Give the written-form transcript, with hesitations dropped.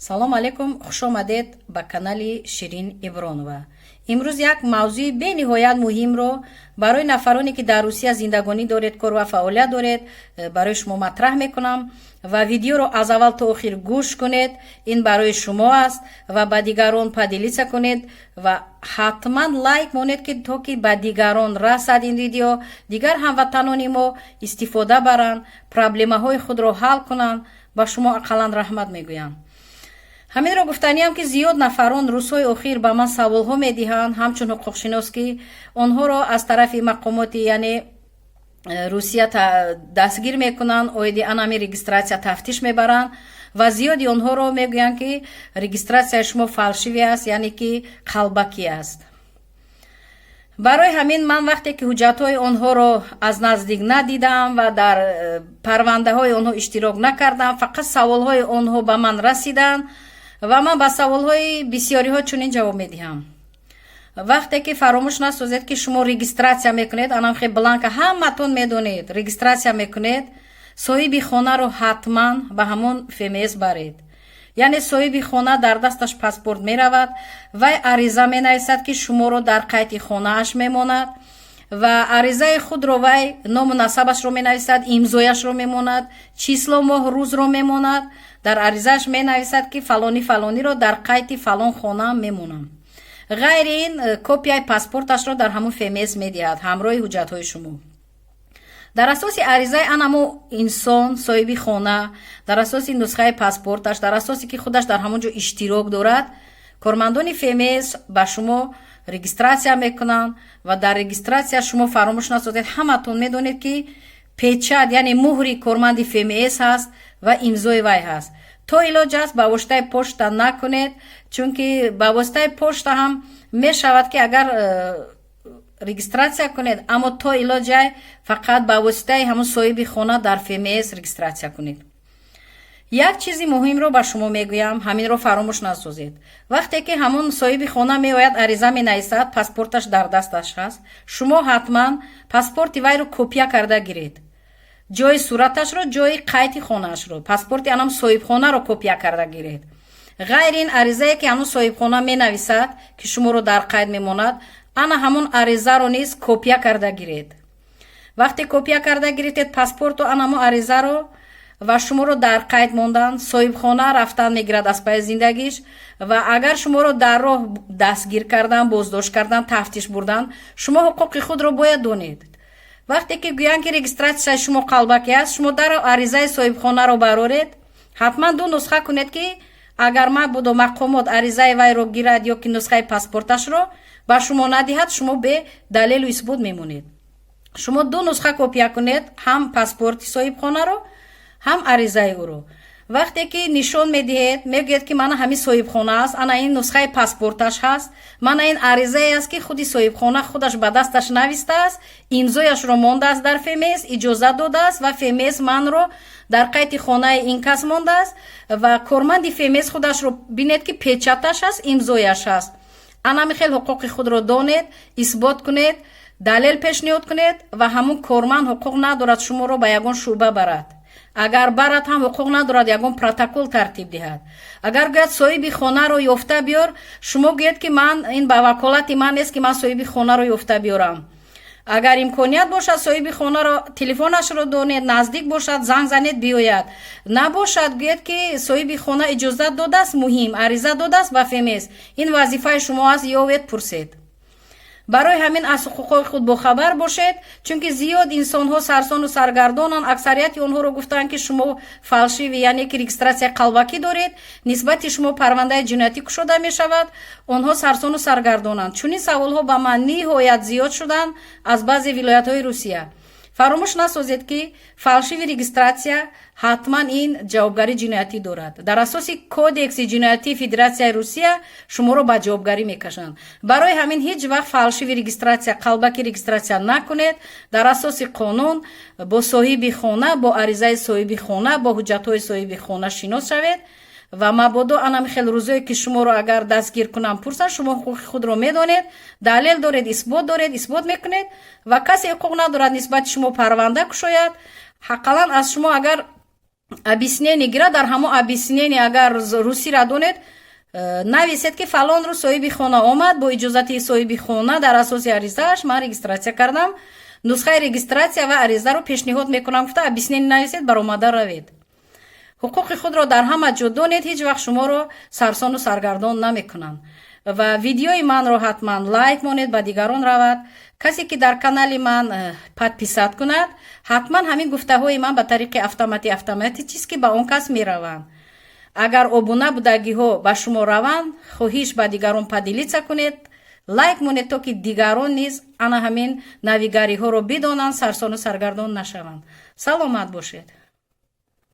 салом алейкум, хуш омадед ба канали Ширин Ибронова. имрӯз як мавзӯи бениҳоят муҳимро барои нафароне ки дар Русия зиндагонӣ доред, кор ва фаъолият доред, барои шумо матраҳ мекунам ва видеоро аз аввал то охир гӯш кунед. ин барои шумо аст ва ба дигарон падилиса кунед ва хатман лайк монед ки то ки ба дигарон расад ин видео, дигар ҳамватанони мо истифода баранд, проблемаҳои худро ҳал кунанд. ба шумо ақаллан раҳмат мегӯям. ҳаминро гуфтаниам ки зиёд нафарон рӯзҳои охир ба ман саволҳо медиҳанд, ҳамчун ҳуқуқшинос ки онҳоро аз тарафи мақомоти яъне Русия дастгир мекунанд, оиди анами регистрация тафтиш мебаранд ва зиёди онҳоро мегӯянд ки регистрацияи шумо фалшивӣ аст, яъне ки калбаки аст. барои ҳамин ман вақте ки ҳуҷҷатҳои онҳоро аз наздик надидам ва дар парвандаҳои онҳо иштирок накардам, фақат саволҳои онҳо ба ман расиданд ва ман ба саволҳои бисёриҳо чунин ҷавоб медиҳам. вақте ки фаромӯш насозед ки шумо регистрация мекунед, анам хеле бланка ҳаматон медонед, регистрация мекунед, соҳиби хонаро ҳатман ба ҳамон ФМС баред. яъне соҳиби хона дар дасташ паспорт меравад, вай ариза менависад ки шуморо дар қайди хонааш мемонад ва аризаи худро вай ному насабашро менависад, имзояшро мемонад, число моҳ рӯзро мемонад. дар аризааш менависад ки фалони фалониро дар қайди фалон хона мемонам. ғайри ин копияи паспорташро дар ҳамон ФМС медиҳад ҳамроҳи ҳуҷҷатҳои шумо. дар асоси аризаи анамо инсон соҳиби хона, дар асоси нусхаи паспорташ, дар асоси ки худаш дар ҳамон ҷо иштирок дорад, кормандони ФМС ба шумо регистрация мекунанд ва дар регистрация шумо фаромӯш насозед, ҳаматон медонед ки печат яъне муҳри корманди ФМС ҳаст ва имзои вай ҳаст. то илоҷ аст ба воситаи почта накунед, чунки ба воситаи почта ҳам мешавад ки агар регистрация кунед, аммо то илоҷай фақат ба воситаи ҳамон соҳиби хона дар ФМС регистрация кунед. як чизи муҳимро ба шумо мегӯям, ҳаминро фаромӯш насозед. вақте ки ҳамон соҳиби хона меояд ариза менависад, паспорташ дар дасташ ҳаст, шумо ҳатман паспорти вайро копия карда гиред. ҷои сураташро, ҷои қайди хонаашро, паспорти анам соҳибхонаро копия карда гиред. ғайри ин аризае ки ҳамон соҳибхона менависад ки шуморо дар қайд мемонад, ана ҳамон аризаро низ копия карда гиред. вақте копия карда гиред паспорту анамо аризаро ва шуморо дар қайд мондан, соҳибхона рафтан мегирад аз пайи зиндагиш ва агар шуморо дар роҳ дастгир кардан, боздошт кардан, тафтиш бурдан, шумо ҳуқуқи худро бояд донед. вақте ки гӯянд ки регистрацияи шумо калбаки аст, шумо даро аризаи соҳибхонаро бароред, ҳатман ду нусха кунед ки агар мабудо мақомот аризаи вайро гирад ё ки нусхаи паспорташро ба шумо надиҳад, шумо бе далелу исбот мемонед. шумо ду нусха копия кунед, ҳам паспорти соҳибхонаро, ҳам аризаи ӯро. вақте ки нишон медиҳед, мегӯед ки мана ҳамин соҳибхона аст, ана ин нусхаи паспорташ ҳаст, мана ин аризае аст ки худи соҳибхона худаш ба дасташ навистааст, имзояшро мондааст дар ФМС, иҷозат додааст ва ФМС манро дар қайди хонаи ин кас мондааст ва корманди ФМС худашро бинед ки печаташ аст, имзояш аст. анами хел ҳуқуқи худро донед, исбот кунед, далел пешниҳод кунед ва ҳамон корманд ҳуқуқ надорад шуморо ба ягон шуъба барад. агар барад ҳам ҳуқуқ надорад ягон протокол тартиб диҳад. агар гӯяд соҳиби хонаро ёфта биёр, шумо гӯед ки ман ин ба ваколати ман нест ки ман соҳиби хонаро ёфта биёрам. агар имконият бошад соҳиби хонаро телефонашро донед, наздик бошад, занг занед биёяд. набошад гӯед ки соҳиби хона иҷозат додааст, муҳим ариза додааст ба ФМС, ин вазифаи шумо аст, ёвед пурсед. барои ҳамин аз ҳуқуқҳои худ бохабар бошед, чунки зиёд инсонҳо сарсону саргардонанд. аксарияти онҳоро гуфтанд ки шумо фалшиви, яъне ки регистрация калбакӣ доред, нисбати шумо парвандаи ҷиноятӣ кушода мешавад. онҳо сарсону саргардонанд. чунин саволҳо ба ман ниҳоят зиёд шуданд аз баъзе вилоятҳои Русия. фаромӯш насозед ки фалшиви регистрация ҳатман ин ҷавобгарӣ ҷиноятӣ дорад. дар асоси кодекси ҷиноятии Федерацияи Россия шуморо ба ҷавобгарӣ мекашанд. барои ҳамин ҳеҷ вақт фалшиви регистрация, калбаки регистрация накунед. дар асоси қонун бо соҳиби хона, бо аризаи соҳиби хона, бо ҳуҷҷатҳои соҳиби хона шинос шавед ва мабодо анам хел рӯзое ки шуморо агар дастгир кунам пурсанд, шумо ҳуқуқи худро медонед, далел доред, исбот мекунед ва касе ҳуқуқ надорад нисбати шумо парванда кушояд. ҳаққалан аз шумо агар объяснение гирад, дар ҳамон объяснение агар русиро донед, нависед ки фалон рӯз соҳиби хона омад, бо иҷозати соҳиби хона дар асоси аризааш ман регистрация кардам, нусхаи регистрация ва аризаро пешниҳод мекунам гуфта объяснение нависед, баромада равед. ҳуқуқи худро дар ҳама ҷо донед, ҳеҷ вақт шуморо сарсону саргардон намекунанд. ва видеои манро ҳатман лайк монед, ба дигарон равад. касе ки дар канали ман подписат кунад, ҳатман ҳамин гуфтаҳои ман ба тариқи автоматически ба он кас мераванд. агар обуна будагиҳо ба шумо раванд, хоҳиш ба дигарон падилица кунед, лайк монед, то ки дигарон низ ана ҳамин навигариҳоро бидонанд, сарсону саргардон нашаванд. саломат бошед.